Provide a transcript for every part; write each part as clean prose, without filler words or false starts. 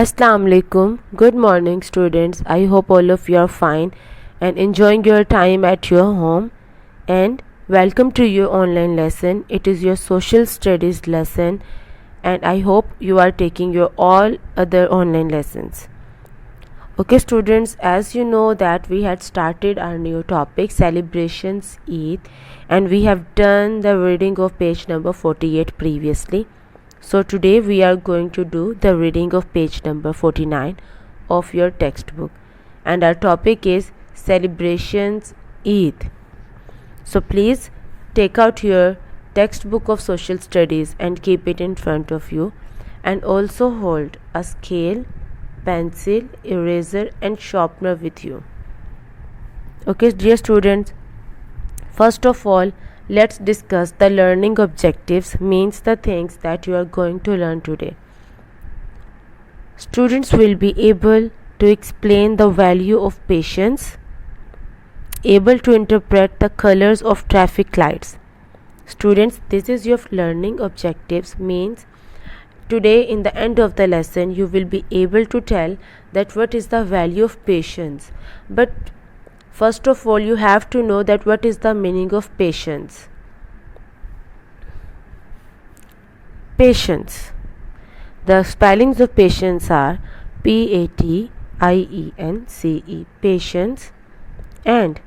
Assalamu alaikum. Good morning, students. I hope all of you are fine and enjoying your time at your home. And welcome to your online lesson. It is your social studies lesson, and I hope you are taking your all other online lessons. Okay, students, as you know that we had started our new topic, celebrations Eid, and we have done the reading of page number 48 previously. So today we are going to do the reading of page number 49 of your textbook, and our topic is celebrations Eid. So please take out your textbook of social studies and keep it in front of you, and also hold a scale, pencil, eraser and sharpener with you. Okay, dear students, first of all, let's discuss the learning objectives, means the things that you are going to learn today. Students will be able to explain the value of patience, able to interpret the colors of traffic lights. Students, this is your learning objectives, means today in the end of the lesson you will be able to tell that what is the value of patience. But first of all, you have to know that what is the meaning of patience. Patience. The spellings of patience are Patience, patience. And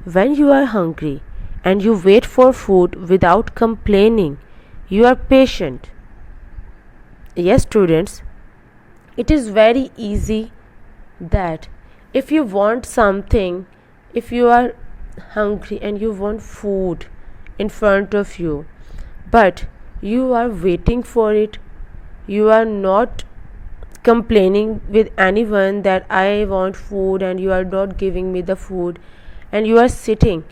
when you are hungry and you wait for food without complaining, you are patient. Yes, students, it is very easy that if you want something, if you are hungry and you want food in front of you, but you are waiting for it, you are not complaining with anyone that I want food and you are not giving me the food, and you are sitting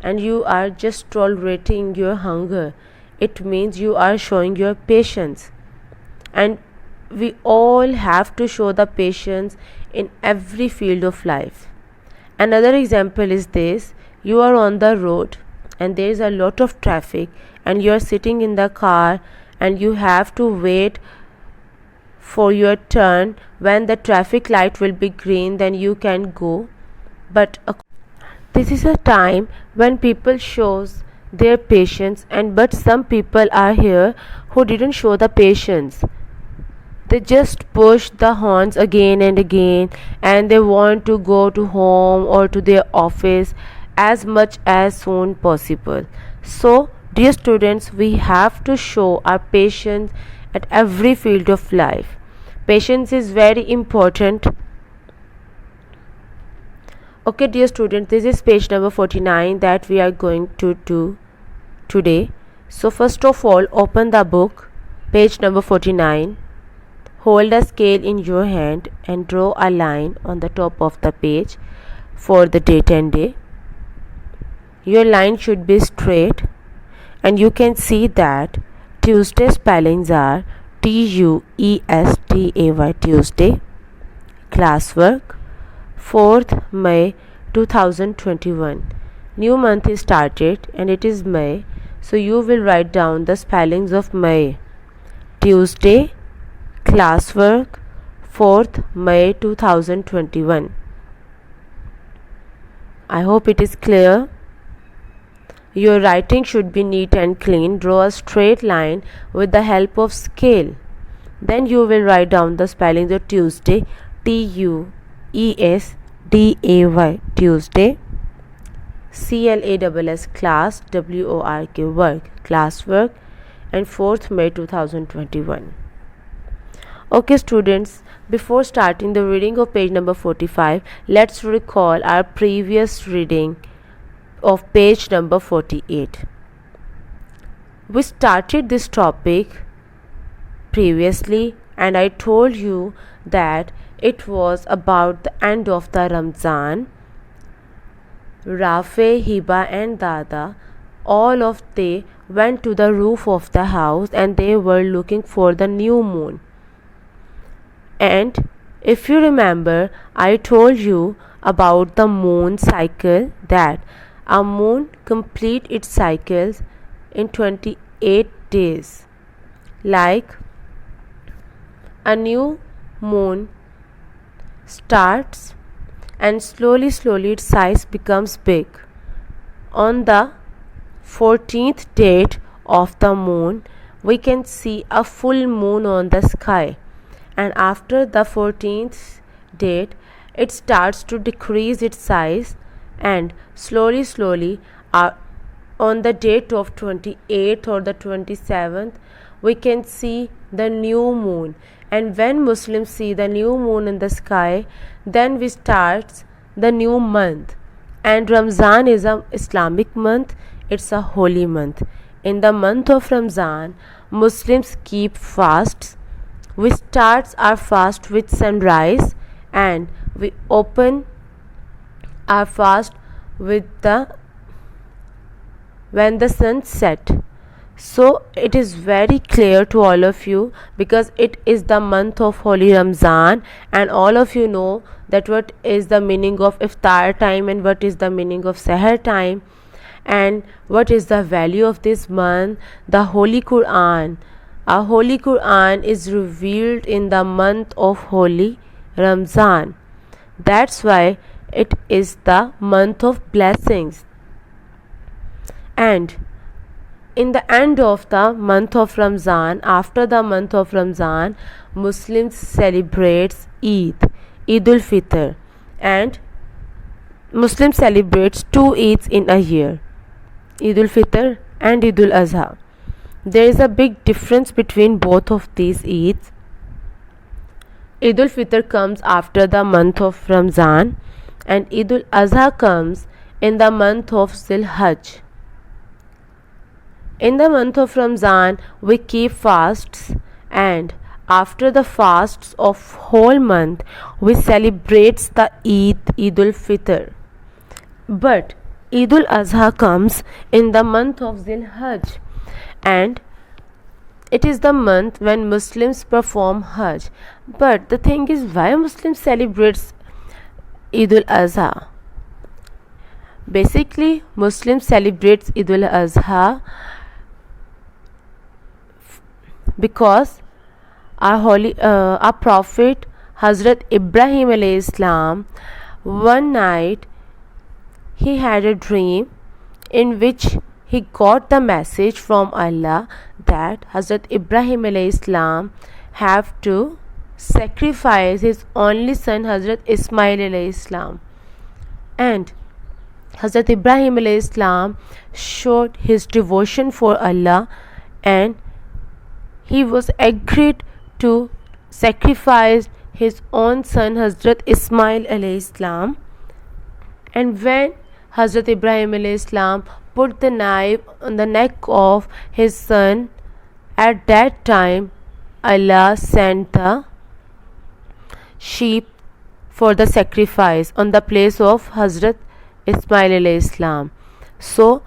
and you are just tolerating your hunger, it means you are showing your patience. And we all have to show the patience in every field of life. Another example is this: you are on the road and there is a lot of traffic and you are sitting in the car and you have to wait for your turn. When the traffic light will be green, then you can go. But this is a time when people shows their patience, and but some people are here who didn't show the patience. They just push the horns again and again, and they want to go to home or to their office as much as soon possible. So dear students, we have to show our patience at every field of life. Patience is very important. Okay, dear students, this is page number 49 that we are going to do today. So first of all, open the book, page number 49. Hold a scale in your hand and draw a line on the top of the page for the date and day. Your line should be straight, and you can see that Tuesday spellings are Tuesday, Tuesday. Classwork, 4th May 2021. New month is started and it is May, so you will write down the spellings of May. Tuesday, classwork, 4th May 2021. I hope it is clear. Your writing should be neat and clean. Draw a straight line with the help of scale. Then you will write down the spellings of Tuesday, Tuesday, Tuesday. Class, class, work, work, classwork, and 4th May 2021. Okay, students, before starting the reading of page number 45, let's recall our previous reading of page number 48. We started this topic previously, and I told you that it was about the end of the Ramzan. Rafe, Hiba and Dada, all of they went to the roof of the house and they were looking for the new moon. And if you remember, I told you about the moon cycle, that a moon complete its cycles in 28 days. Like a new moon starts and slowly its size becomes big. On the 14th date of the moon, we can see a full moon on the sky, and after the 14th date it starts to decrease its size, and slowly on the date of 28th or the 27th we can see the new moon. And when Muslims see the new moon in the sky, then we start the new month. And Ramzan is a Islamic month, it's a holy month. In the month of Ramzan, Muslims keep fasts. We start our fast with sunrise and we open our fast with when the sun set. So it is very clear to all of you, because it is the month of holy Ramzan, and all of you know that what is the meaning of iftar time and what is the meaning of seher time and what is the value of this month. The Holy Quran, a Holy Quran is revealed in the month of holy Ramzan. That's why it is the month of blessings. And in the end of the month of Ramzan, after the month of Ramzan, Muslims celebrates Eid ul Fitr, and Muslims celebrates two Eids in a year, Eid ul Fitr and Eid ul Azha. There is a big difference between both of these Eids. Eid ul Fitr comes after the month of Ramzan, and Eid ul Azha comes in the month of Zil Hajj. In the month of Ramzan, we keep fasts, and after the fasts of whole month, we celebrate the Eid ul Fitr. But Eid ul Azha comes in the month of Zil Hajj, and it is the month when Muslims perform Hajj. But the thing is, why Muslims celebrate Eid ul Azha? Basically, Muslims celebrate Eid ul Azha because our Prophet Hazrat Ibrahim alayhi salam, one night he had a dream in which he got the message from Allah that Hazrat Ibrahim alayhi salam have to sacrifice his only son Hazrat Ismail alayhi salam. And Hazrat Ibrahim alayhi salam showed his devotion for Allah, and he was agreed to sacrifice his own son Hazrat Ismail alayhi salam. And when Hazrat Ibrahim alayhi salam put the knife on the neck of his son, at that time Allah sent the sheep for the sacrifice on the place of Hazrat Ismail alayhi salam. So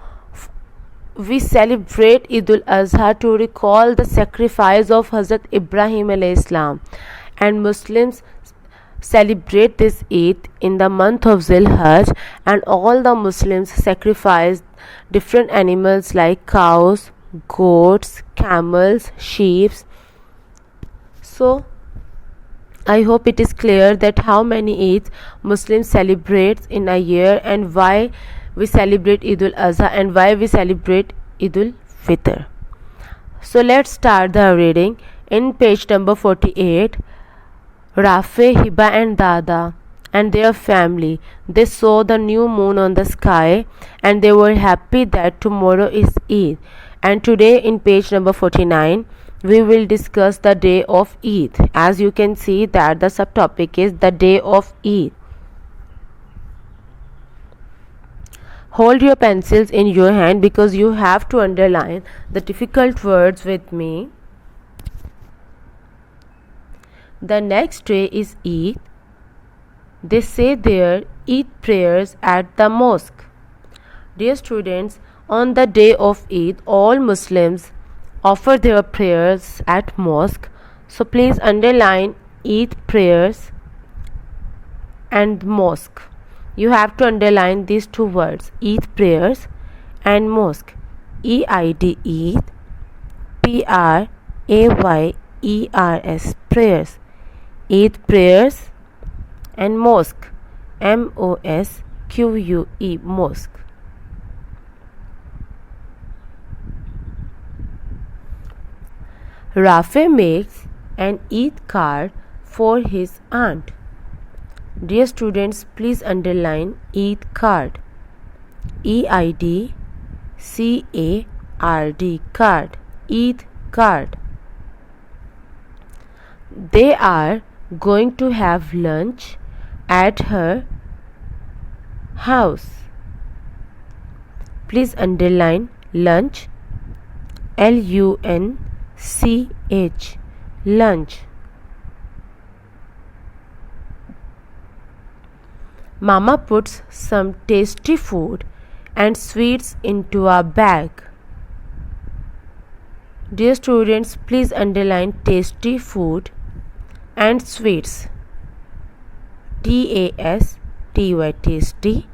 we celebrate Eid ul Azha to recall the sacrifice of Hazrat Ibrahim alayhi salam, and Muslims celebrate this Eid in the month of Zil Hajj, and all the Muslims sacrifice different animals like cows, goats, camels, sheep. So I hope it is clear that how many Eids Muslims celebrate in a year, and why we celebrate Eid ul Azha and why we celebrate Eid ul Fitr. So let's start the reading. In page number 48, Rafe, Hiba and Dada and their family, they saw the new moon on the sky, and they were happy that tomorrow is Eid. And today in page number 49, we will discuss the day of Eid. As you can see that the subtopic is the day of Eid. Hold your pencils in your hand because you have to underline the difficult words with me. The next day is Eid. They say their Eid prayers at the mosque. Dear students, on the day of Eid, all Muslims offer their prayers at mosque. So please underline Eid prayers and mosque. You have to underline these two words, Eid prayers and mosque. EID, Eid, PRAYERS, prayers. Eid prayers, and mosque, MOSQUE, mosque. Rafe makes an Eid card for his aunt. Dear students, please underline Eid card. EID CARD, card, Eid card. They are going to have lunch at her house. Please underline lunch, LUNCH, lunch. Mama puts some tasty food and sweets into a bag. Dear students, please underline tasty food and sweets. TASTY, tasty,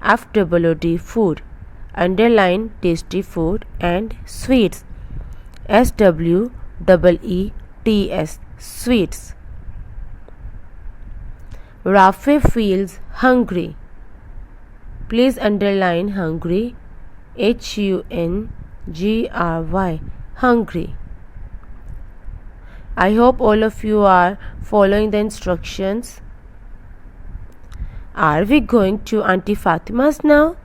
FWD, food. Underline tasty food and sweets. SWEETS, sweets. Rafe feels hungry. Please underline hungry, HUNGRY, hungry. I hope all of you are following the instructions. Are we going to Auntie Fatima's now?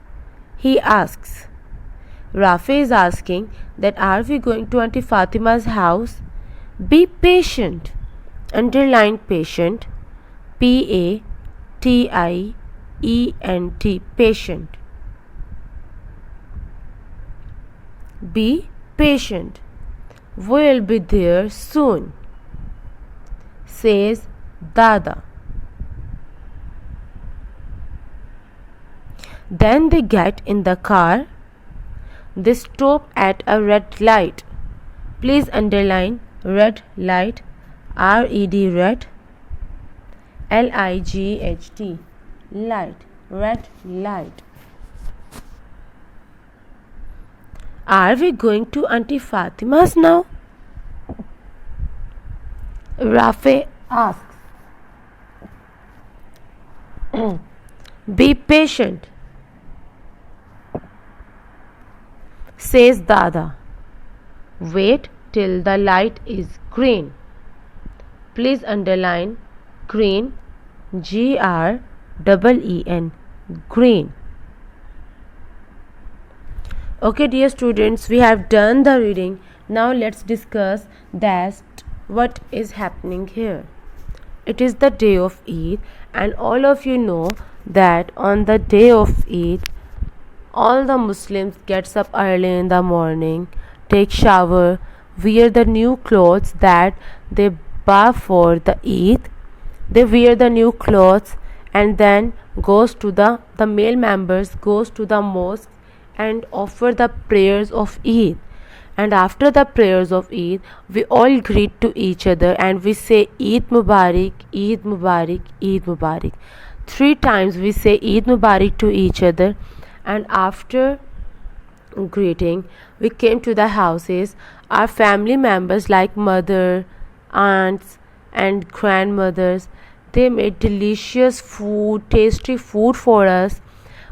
He asks. Rafe is asking that are we going to Auntie Fatima's house? Be patient. Underline patient, PATIENT, patient. Be patient. We'll be there soon, says Dada. Then they get in the car. They stop at a red light. Please underline red light, RED, red, LIGHT, light, red light. Are we going to Auntie Fatima's now? Rafe asks. Be patient, says Dada. Wait till the light is green. Please underline green, GREEN, green. Okay, dear students, we have done the reading. Now let's discuss that what is happening here. It is the day of Eid, and all of you know that on the day of Eid, all the Muslims gets up early in the morning, take shower, wear the new clothes that they buy for the Eid. They wear the new clothes and then goes to the male members goes to the mosque and offer the prayers of Eid. And after the prayers of Eid, we all greet to each other and we say Eid Mubarak, Eid Mubarak, Eid Mubarak. 3 times we say Eid Mubarak to each other, and after greeting, we came to the houses. Our family members like mother, aunts and grandmothers, they made delicious food, tasty food for us.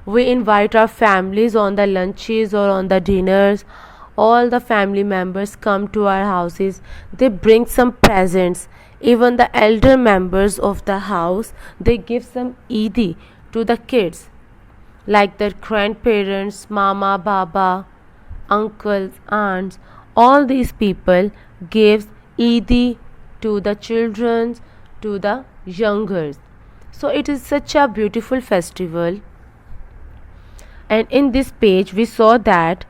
We invite our families on the lunches or on the dinners. All the family members come to our houses. They bring some presents. Even the elder members of the house, they give some Eid to the kids, like their grandparents, mama, baba, uncles, aunts. All these people gives Eid to the children, to the youngers. So it is such a beautiful festival. And in this page we saw that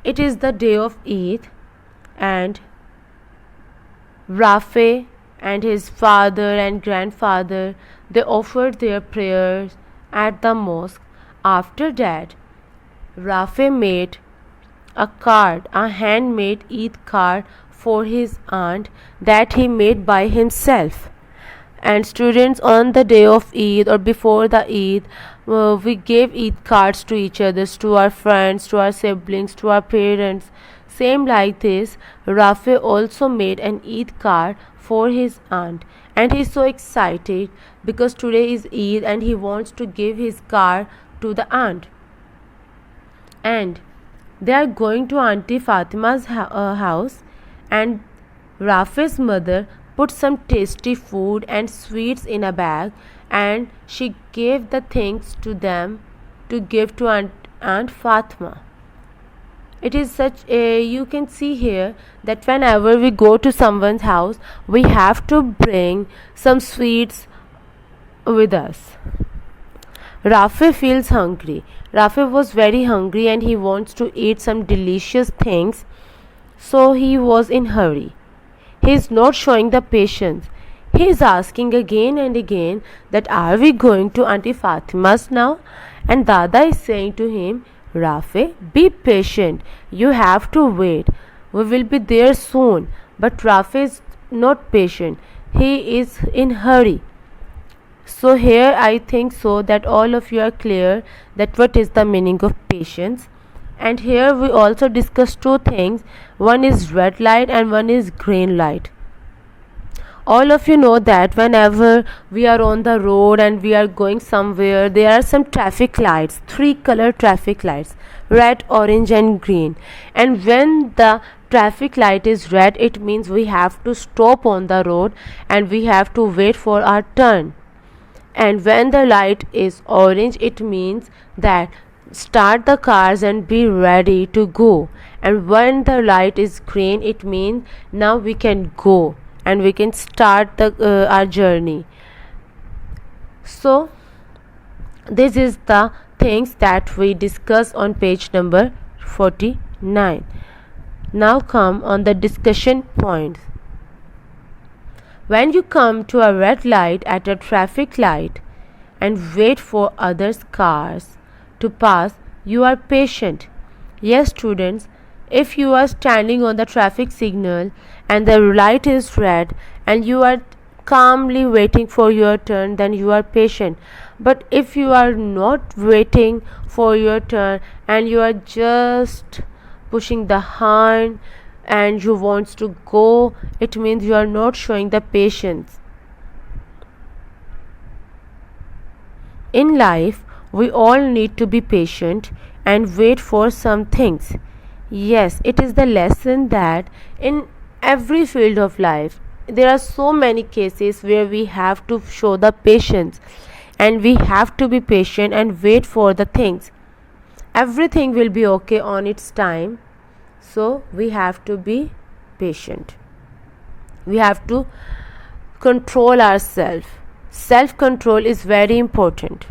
it is the day of Eid, and Rafe and his father and grandfather, they offered their prayers at the mosque. After that, Rafe made a card, a handmade Eid card for his aunt that he made by himself. And students, on the day of Eid or before the Eid, we gave Eid cards to each other, to our friends, to our siblings, to our parents. Same like this, Rafe also made an Eid card for his aunt, and he's so excited because today is Eid and he wants to give his car to the aunt. And they are going to Auntie Fatima's house, and Rafi's mother put some tasty food and sweets in a bag, and she gave the things to them to give to Aunt Fatima. It is such a, you can see here that whenever we go to someone's house, we have to bring some sweets with us. Rafi feels hungry. Rafi was very hungry and he wants to eat some delicious things, so he was in hurry. He is not showing the patience. He is asking again and again that are we going to Auntie Fatima's now? And Dada is saying to him, Rafi, be patient. You have to wait. We will be there soon. But Rafi is not patient. He is in hurry. So here I think so that all of you are clear that what is the meaning of patience. And here we also discuss two things. One is red light and one is green light. All of you know that whenever we are on the road and we are going somewhere, there are some traffic lights, three color traffic lights, red, orange and green. And when the traffic light is red, it means we have to stop on the road and we have to wait for our turn. And when the light is orange, it means that start the cars and be ready to go. And when the light is green, it means now we can go and we can start our journey. So this is the things that we discuss on page number 49. Now come on the discussion points. When you come to a red light at a traffic light and wait for others' cars to pass, you are patient. Yes, students, if you are standing on the traffic signal and the light is red and you are calmly waiting for your turn, then you are patient. But if you are not waiting for your turn and you are just pushing the horn and you want to go, it means you are not showing the patience. In life, we all need to be patient and wait for some things. Yes, it is the lesson that in every field of life, there are so many cases where we have to show the patience and we have to be patient and wait for the things. Everything will be okay on its time, so we have to be patient. We have to control ourselves. Self-control is very important.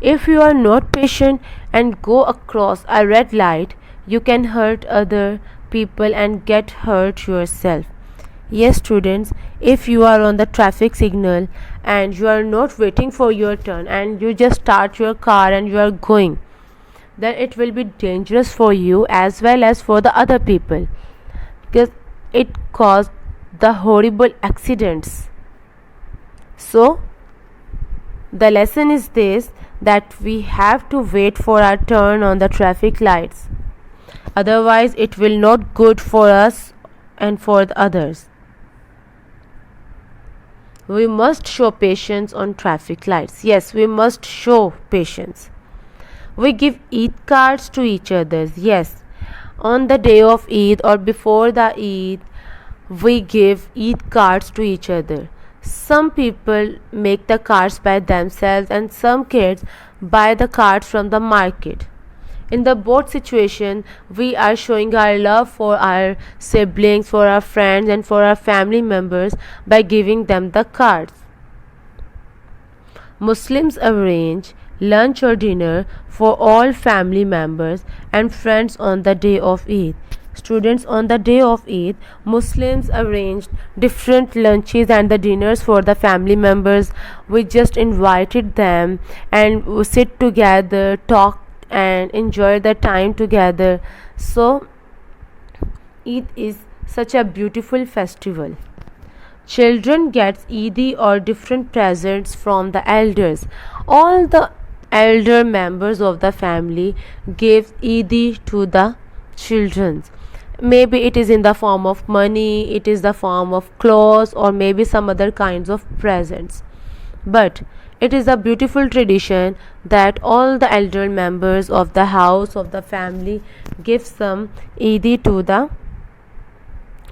If you are not patient and go across a red light, you can hurt other people and get hurt yourself. Yes, students, if you are on the traffic signal and you are not waiting for your turn and you just start your car and you are going, then it will be dangerous for you as well as for the other people, because it caused the horrible accidents. So the lesson is this, that we have to wait for our turn on the traffic lights. Otherwise it will not good for us and for the others. We must show patience on traffic lights. Yes, we must show patience. We give Eid cards to each other. Yes, on the day of Eid or before the Eid, we give Eid cards to each other. Some people make the cards by themselves and some kids buy the cards from the market. In the both situation, we are showing our love for our siblings, for our friends and for our family members by giving them the cards. Muslims arrange lunch or dinner for all family members and friends on the day of Eid. Students, on the day of Eid, Muslims arranged different lunches and the dinners for the family members. We just invited them and we sit together, talk and enjoy the time together. So Eid is such a beautiful festival. Children get Eidi or different presents from the elders. All the elder members of the family give Eidi to the children. maybe it is in the form of money, it is the form of clothes, or maybe some other kinds of presents. But it is a beautiful tradition that all the elder members of the house, of the family, give some Eid to the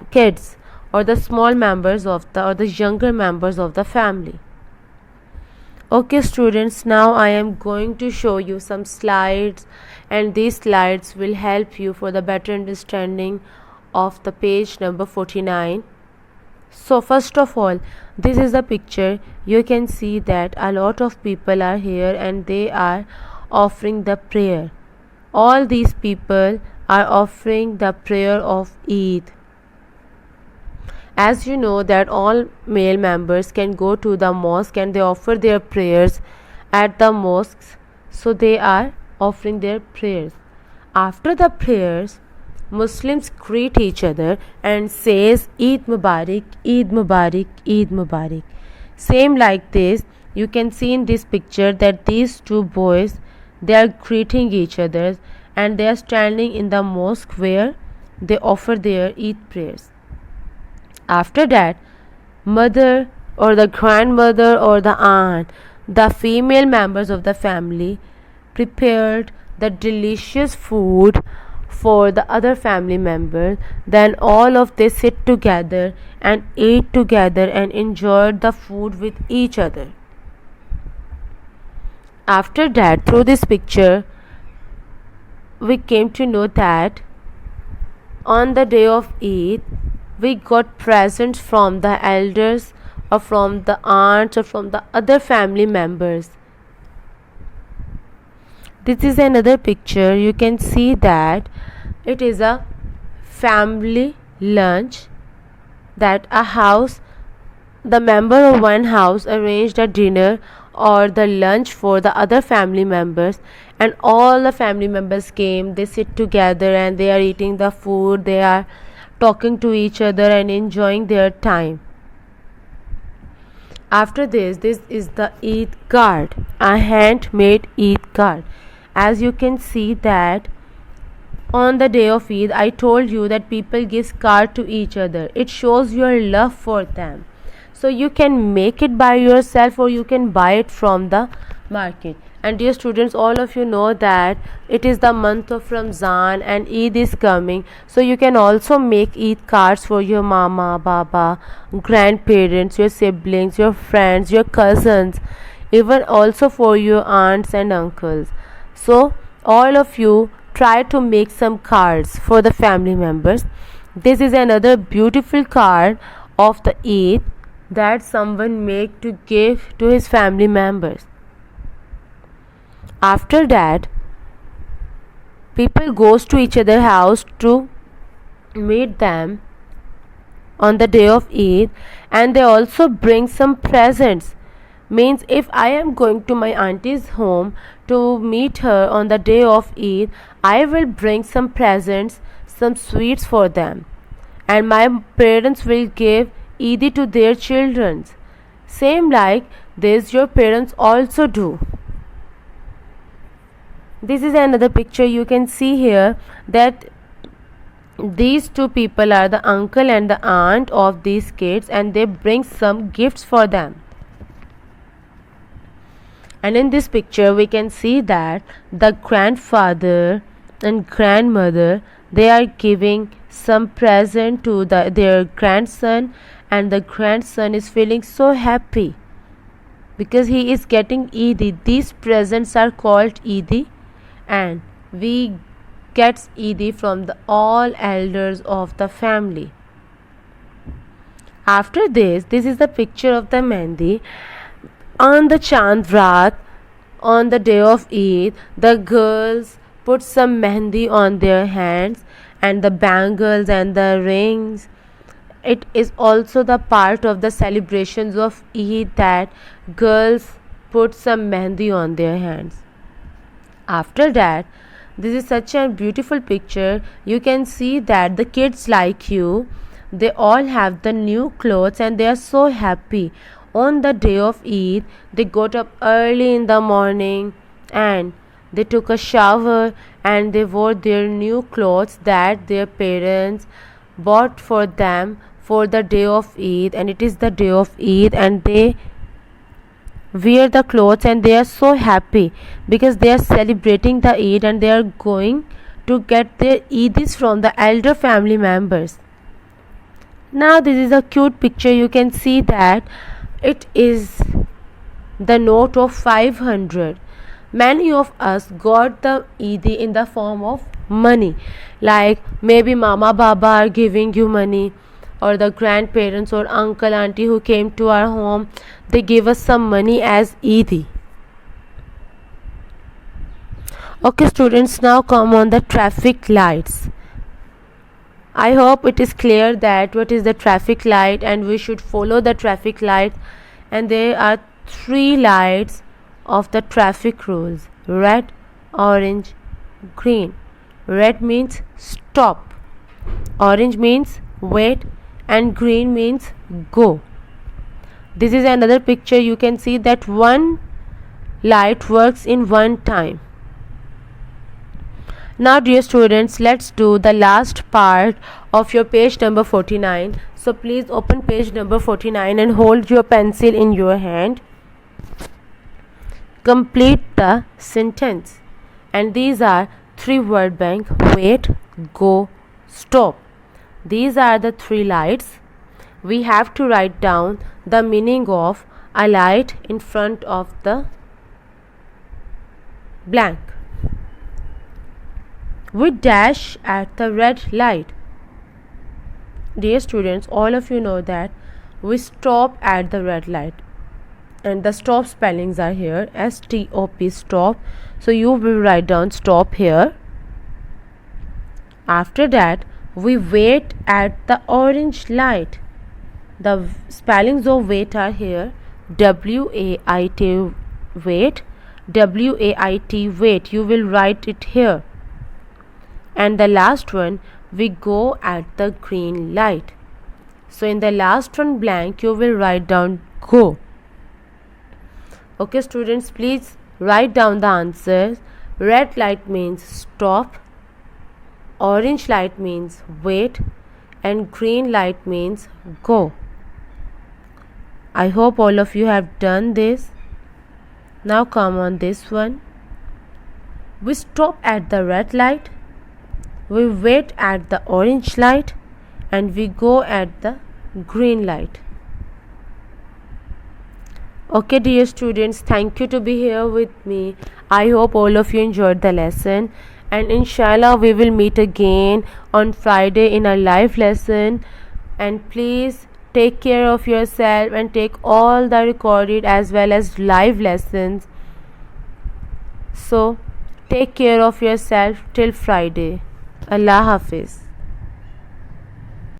kids, or the small members of the, or the younger members of the family. Okay students, now I am going to show you some slides, and these slides will help you for the better understanding of the page number 49. So first of all, this is the picture. You can see that a lot of people are here and they are offering the prayer. All these people are offering the prayer of Eid. As you know that all male members can go to the mosque and they offer their prayers at the mosques, so they are offering their prayers. After the prayers, Muslims greet each other and says Eid Mubarak, Eid Mubarak, Eid Mubarak. Same like this, you can see in this picture that these two boys, they are greeting each other and they are standing in the mosque where they offer their Eid prayers. After that, mother or the grandmother or the aunt, the female members of the family, prepared the delicious food for the other family member. Then all of they sit together and ate together and enjoyed the food with each other. After that, through this picture, we came to know that on the day of Eid, we got presents from the elders or from the aunts or from the other family members. This is another picture. You can see that it is a family lunch, that a house, the member of one house arranged a dinner or the lunch for the other family members, and all the family members came. They sit together and they are eating the food, they are talking to each other and enjoying their time. After this is the Eid card, a handmade Eid card. As you can see that on the day of Eid, I told you that people give card to each other. It shows your love for them. So you can make it by yourself or you can buy it from the market. And dear students, all of you know that it is the month of Ramzan and Eid is coming, so you can also make Eid cards for your mama, baba, grandparents, your siblings, your friends, your cousins, even also for your aunts and uncles. So all of you try to make some cards for the family members. This is another beautiful card of the Eid that someone make to give to his family members. After that, people goes to each other house to meet them on the day of Eid, and they also bring some presents. Means if I am going to my auntie's home to meet her on the day of Eid, I will bring some presents, some sweets for them, and my parents will give Eid to their children. Same like this your parents also do. This is another picture. You can see here that these two people are the uncle and the aunt of these kids, and they bring some gifts for them. And in this picture we can see that the grandfather and grandmother, they are giving some present to their grandson, and the grandson is feeling so happy because he is getting Eid. These presents are called Eid, and we get Eid from all elders of the family. After this is the picture of the Mehndi. On the Chand Raat, on the day of Eid, the girls put some Mehndi on their hands, and the bangles and the rings. It is also the part of the celebrations of Eid that girls put some Mehndi on their hands. After that, this is such a beautiful picture. You can see that the kids like you, they all have the new clothes and they are so happy. On the day of Eid, they got up early in the morning and they took a shower and they wore their new clothes that their parents bought for them for the day of Eid, and it is the day of Eid, and they wear the clothes and they are so happy because they are celebrating the Eid and they are going to get their Eidis from the elder family members. Now this is a cute picture. You can see that it is the note of 500. Many of us got the Eid in the form of money, like maybe mama baba are giving you money, or the grandparents or uncle auntie who came to our home, they gave us some money as Eid. Okay students, now come on the traffic lights. I hope it is clear that what is the traffic light and we should follow the traffic light, and there are 3 lights of the traffic rules: red, orange, green. Red means stop, orange means wait, and green means go. This is another picture. You can see that one light works in one time. Now dear students, let's do the last part of your page number 49. So please open page number 49 and hold your pencil in your hand. Complete the sentence, and these are 3 word bank: wait, go, stop. These are the 3 lights. We have to write down the meaning of a light in front of the blank. We dash at the red light. Dear students, all of you know that we stop at the red light, and the stop spellings are here: S-T-O-P, stop. So you will write down stop here. After that, we wait at the orange light. The spellings of wait are here: W-A-I-T, wait, W-A-I-T, wait. You will write it here. And the last one, we go at the green light. So in the last one blank, you will write down go. Okay students, please write down the answers. Red light means stop, orange light means wait, and green light means go. I hope all of you have done this. Now come on this one. We stop at the red light, we wait at the orange light, and we go at the green light. Okay dear students, thank you to be here with me. I hope all of you enjoyed the lesson, and inshallah we will meet again on Friday in a live lesson. And please take care of yourself and take all the recorded as well as live lessons. So take care of yourself till Friday. Allah Hafiz.